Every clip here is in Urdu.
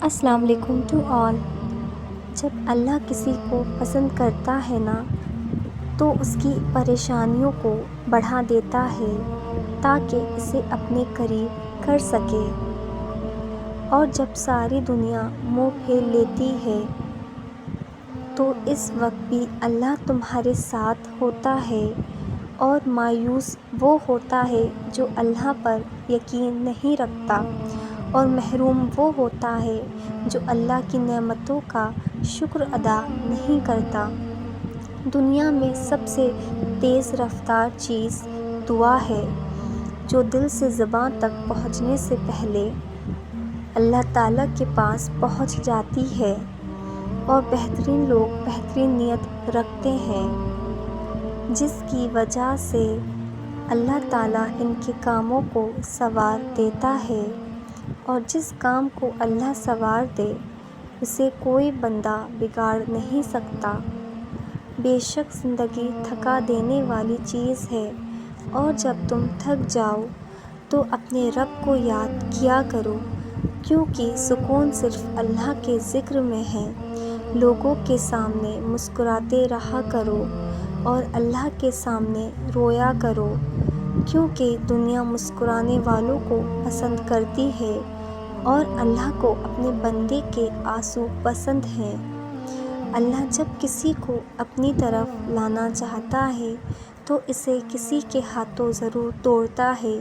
السلام علیکم ٹو آل۔ جب اللہ کسی کو پسند کرتا ہے نا تو اس کی پریشانیوں کو بڑھا دیتا ہے تاکہ اسے اپنے قریب کر سکے، اور جب ساری دنیا منہ پھیر لیتی ہے تو اس وقت بھی اللہ تمہارے ساتھ ہوتا ہے، اور مایوس وہ ہوتا ہے جو اللہ پر یقین نہیں رکھتا، اور محروم وہ ہوتا ہے جو اللہ کی نعمتوں کا شکر ادا نہیں کرتا۔ دنیا میں سب سے تیز رفتار چیز دعا ہے، جو دل سے زباں تک پہنچنے سے پہلے اللہ تعالیٰ کے پاس پہنچ جاتی ہے، اور بہترین لوگ بہترین نیت رکھتے ہیں، جس کی وجہ سے اللہ تعالیٰ ان کے کاموں کو سنوار دیتا ہے، اور جس کام کو اللہ سنوار دے اسے کوئی بندہ بگاڑ نہیں سکتا۔ بے شک زندگی تھکا دینے والی چیز ہے، اور جب تم تھک جاؤ تو اپنے رب کو یاد کیا کرو، کیونکہ سکون صرف اللہ کے ذکر میں ہے۔ لوگوں کے سامنے مسکراتے رہا کرو اور اللہ کے سامنے رویا کرو، کیونکہ دنیا مسکرانے والوں کو پسند کرتی ہے، اور اللہ کو اپنے بندے کے آنسو پسند ہیں۔ اللہ جب کسی کو اپنی طرف لانا چاہتا ہے تو اسے کسی کے ہاتھوں ضرور توڑتا ہے،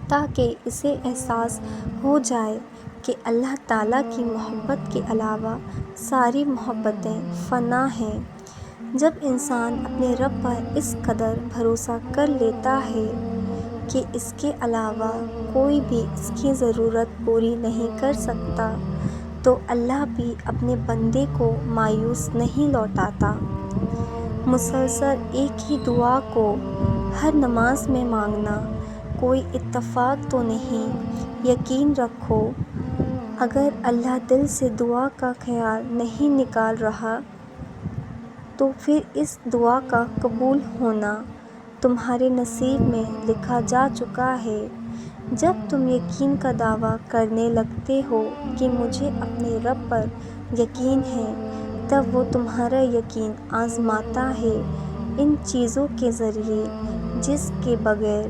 تاکہ اسے احساس ہو جائے کہ اللہ تعالیٰ کی محبت کے علاوہ ساری محبتیں فنا ہیں۔ جب انسان اپنے رب پر اس قدر بھروسہ کر لیتا ہے کہ اس کے علاوہ کوئی بھی اس کی ضرورت پوری نہیں کر سکتا، تو اللہ بھی اپنے بندے کو مایوس نہیں لوٹاتا۔ مسلسل ایک ہی دعا کو ہر نماز میں مانگنا کوئی اتفاق تو نہیں۔ یقین رکھو، اگر اللہ دل سے دعا کا خیال نہیں نکال رہا تو پھر اس دعا کا قبول ہونا تمہارے نصیب میں لکھا جا چکا ہے۔ جب تم یقین کا دعویٰ کرنے لگتے ہو کہ مجھے اپنے رب پر یقین ہے، تب وہ تمہارا یقین آزماتا ہے ان چیزوں کے ذریعے جس کے بغیر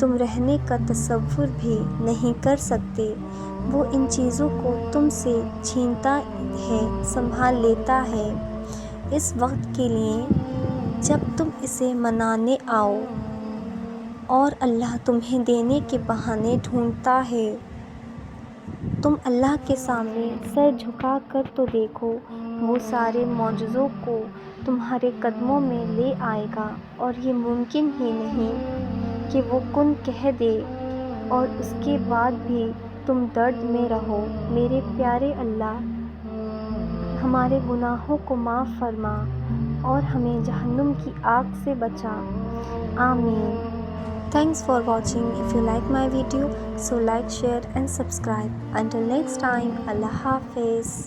تم رہنے کا تصور بھی نہیں کر سکتے۔ وہ ان چیزوں کو تم سے چھینتا ہے، سنبھال لیتا ہے اس وقت کے لیے جب تم اسے منانے آؤ، اور اللہ تمہیں دینے کے بہانے ڈھونڈتا ہے۔ تم اللہ کے سامنے سر جھکا کر تو دیکھو، وہ سارے معجزوں کو تمہارے قدموں میں لے آئے گا، اور یہ ممکن ہی نہیں کہ وہ کن کہہ دے اور اس کے بعد بھی تم درد میں رہو۔ میرے پیارے اللہ، ہمارے گناہوں کو معاف فرما اور ہمیں جہنم کی آگ سے بچا، آمین۔ Thanks for watching. If you like my video, so like, share and subscribe. Until next time, Allah Hafiz.